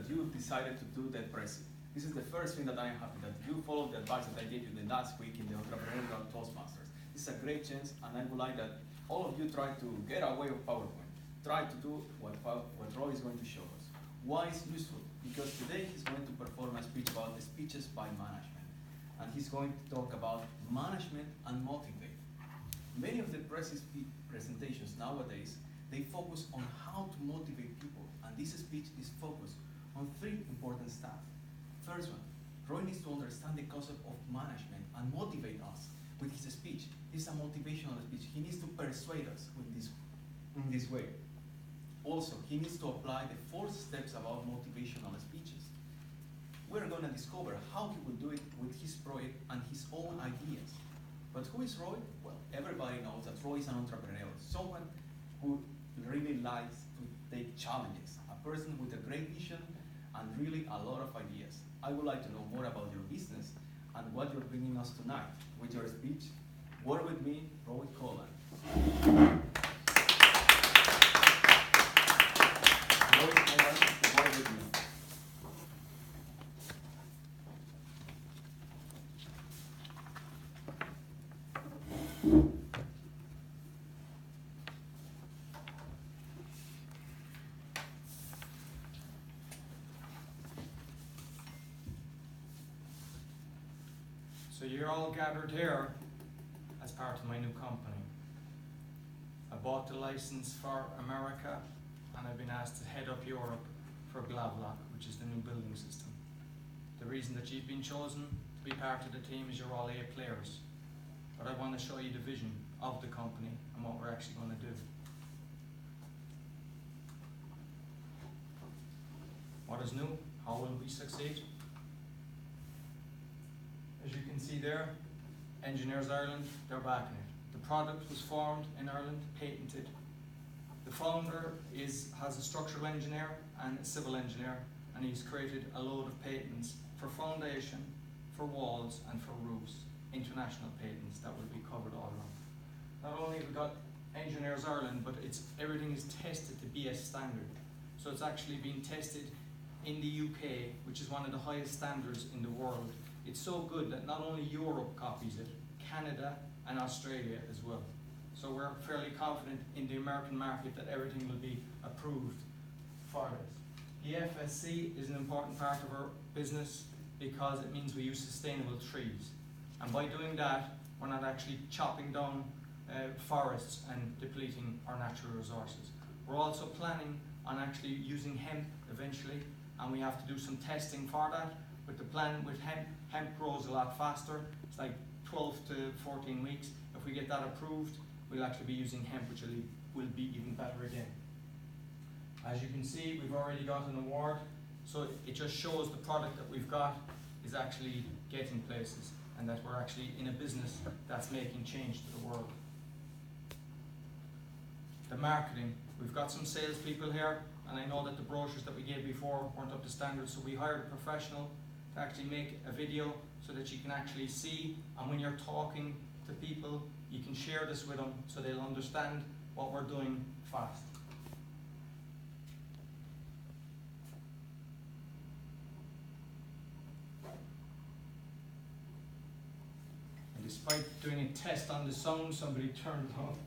that you decided to do that pressing. This is the first thing that I am happy that you followed the advice that I gave you the last week in the Entrepreneurial Toastmasters. This is a great chance, and I would like that all of you try to get away with PowerPoint. Try to do what Roy is going to show us. Why it's useful? Because today he's going to perform a speech about the speeches by management. And he's going to talk about management and motivate. Many of the presentations nowadays, they focus on how to motivate people. And this speech is focused on three important stuff. First one, Roy needs to understand the concept of management and motivate us with his speech. This is a motivational speech. He needs to persuade us with in this way. Also, he needs to apply the 4 steps about motivational speeches. We're going to discover how he will do it with his project and his own ideas. But who is Roy? Well, everybody knows that Roy is an entrepreneur, someone who really likes to take challenges, a person with a great vision and really a lot of ideas. I would like to know more about your business and what you're bringing us tonight with your speech. Work with me, Roy Collan. Roy Collan, work with me. So you're all gathered here as part of my new company. I bought the license for America and I've been asked to head up Europe for Glavlock, which is the new building system. The reason that you've been chosen to be part of the team is you're all A players. But I want to show you the vision of the company and what we're actually going to do. What is new? How will we succeed? As you can see there, Engineers Ireland, they're backing it. The product was formed in Ireland, patented. The founder has a structural engineer and a civil engineer, and he's created a load of patents for foundation, for walls, and for roofs. International patents that will be covered all around. Not only have we got Engineers Ireland, but everything is tested to BS standard. So it's actually been tested in the UK, which is one of the highest standards in the world. It's so good that not only Europe copies it, Canada and Australia as well. So we're fairly confident in the American market that everything will be approved for this. The FSC is an important part of our business because it means we use sustainable trees. And by doing that, we're not actually chopping down forests and depleting our natural resources. We're also planning on actually using hemp eventually, and we have to do some testing for that. But the plan with hemp grows a lot faster. It's like 12 to 14 weeks. If we get that approved, we'll actually be using hemp, which will be even better again. As you can see, we've already got an award. So it just shows the product that we've got is actually getting places, and that we're actually in a business that's making change to the world. The marketing, we've got some salespeople here, and I know that the brochures that we gave before weren't up to standard, so we hired a professional to actually make a video so that you can actually see, and when you're talking to people, you can share this with them so they'll understand what we're doing fast. And despite doing a test on the sound, somebody turned it on.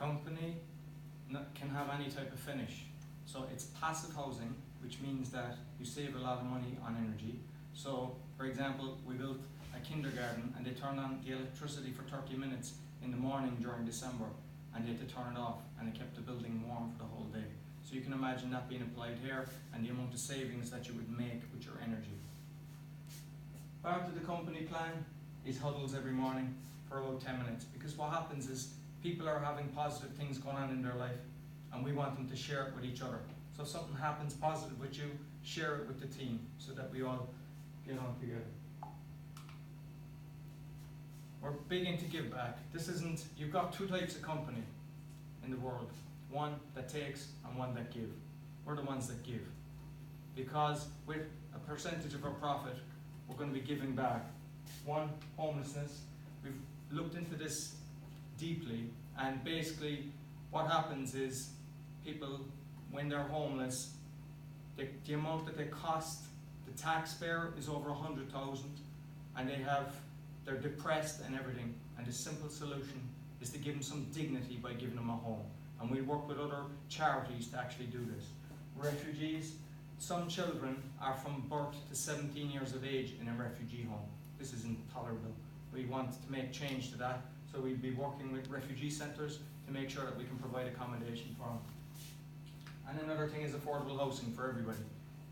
company can have any type of finish. So it's passive housing, which means that you save a lot of money on energy. So, for example, we built a kindergarten and they turned on the electricity for 30 minutes in the morning during December, and they had to turn it off, and it kept the building warm for the whole day. So you can imagine that being applied here and the amount of savings that you would make with your energy. Part of the company plan is huddles every morning for about 10 minutes, because what happens is people are having positive things going on in their life and we want them to share it with each other. So if something happens positive with you, share it with the team so that we all get on together. We're big into give back. You've got two types of company in the world. One that takes and one that give. We're the ones that give. Because with a percentage of our profit, we're going to be giving back. One, homelessness. We've looked into this deeply, and basically what happens is people, when they're homeless, the amount that they cost the taxpayer is over 100,000, and they're depressed and everything, and the simple solution is to give them some dignity by giving them a home. And we work with other charities to actually do this. Refugees, some children are from birth to 17 years of age in a refugee home. This is intolerable. We want to make change to that, so we'll be working with refugee centres to make sure that we can provide accommodation for them. And another thing is affordable housing for everybody.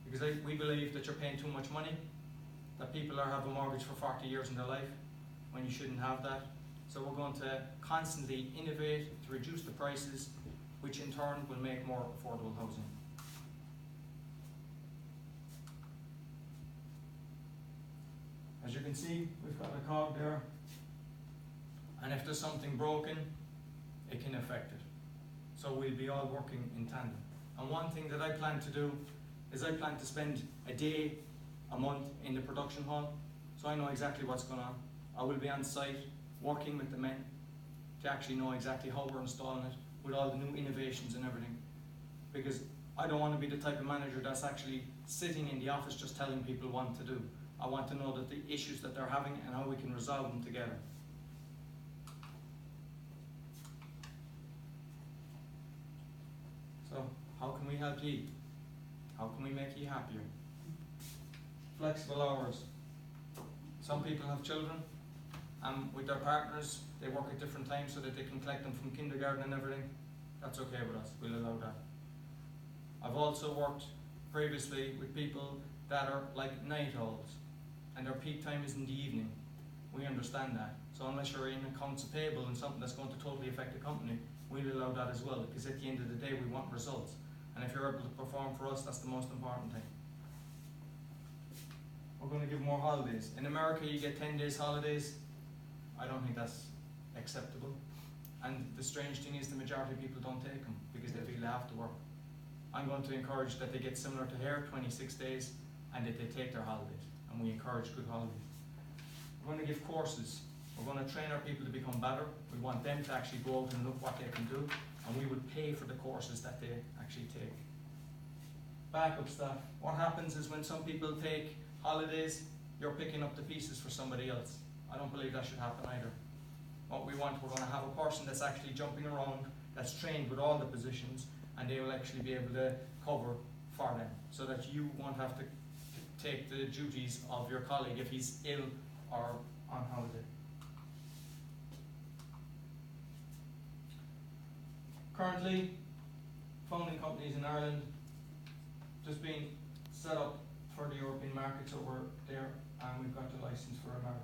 Because we believe that you're paying too much money, that people have a mortgage for 40 years in their life, when you shouldn't have that. So we're going to constantly innovate to reduce the prices, which in turn will make more affordable housing. As you can see, we've got a cog there, and if there's something broken, it can affect it. So we'll be all working in tandem. And one thing that I plan to do is I plan to spend a day, a month in the production hall, so I know exactly what's going on. I will be on site working with the men to actually know exactly how we're installing it, with all the new innovations and everything. Because I don't want to be the type of manager that's actually sitting in the office just telling people what to do. I want to know that the issues that they're having and how we can resolve them together. So, how can we help you? How can we make you happier? Flexible hours. Some people have children, and with their partners, they work at different times so that they can collect them from kindergarten and everything. That's okay with us, we'll allow that. I've also worked previously with people that are like night owls, and their peak time is in the evening. We understand that. So unless you're in accounts payable and something that's going to totally affect the company, we'll allow that as well, because at the end of the day we want results. And if you're able to perform for us, that's the most important thing. We're going to give more holidays. In America you get 10 days holidays. I don't think that's acceptable. And the strange thing is the majority of people don't take them because they feel they have to work. I'm going to encourage that they get similar to here, 26 days, and that they take their holidays. And we encourage good holidays. We're going to give courses. We're going to train our people to become better. We want them to actually go out and look what they can do, and we would pay for the courses that they actually take. Backup staff. What happens is when some people take holidays, you're picking up the pieces for somebody else. I don't believe that should happen either. What we want, we're going to have a person that's actually jumping around, that's trained with all the positions, and they will actually be able to cover for them, so that you won't have to take the duties of your colleague if he's ill or on holiday. Currently, founding companies in Ireland just being set up for the European markets over there, and we've got the license for America.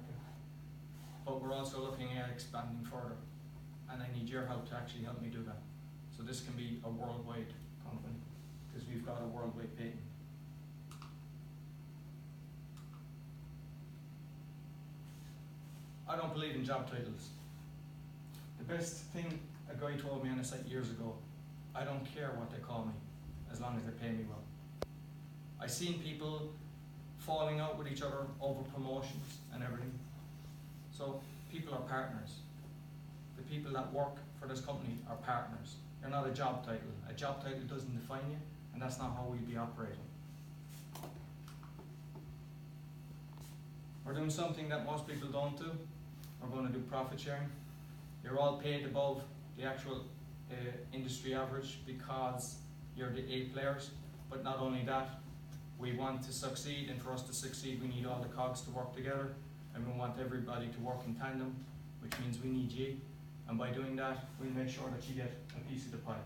But we're also looking at expanding further, and I need your help to actually help me do that. So this can be a worldwide company, because we've got a worldwide patent. I don't believe in job titles. The best thing a guy told me on a site years ago, I don't care what they call me, as long as they pay me well. I've seen people falling out with each other over promotions and everything. So people are partners. The people that work for this company are partners. You're not a job title. A job title doesn't define you, and that's not how we'll be operating. We're doing something that most people don't do. We're going to do profit sharing. You're all paid above the actual industry average because you're the A players. But not only that, we want to succeed, and for us to succeed we need all the cogs to work together, and we want everybody to work in tandem, which means we need you, and by doing that we'll make sure that you get a piece of the pie.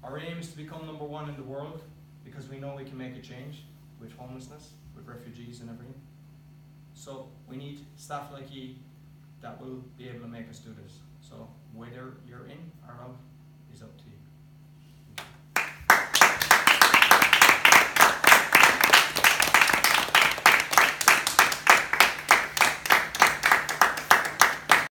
Our aim is to become #1 in the world, because we know we can make a change with homelessness, with refugees and everything. So we need staff like you that will be able to make us do this. So whether you're in or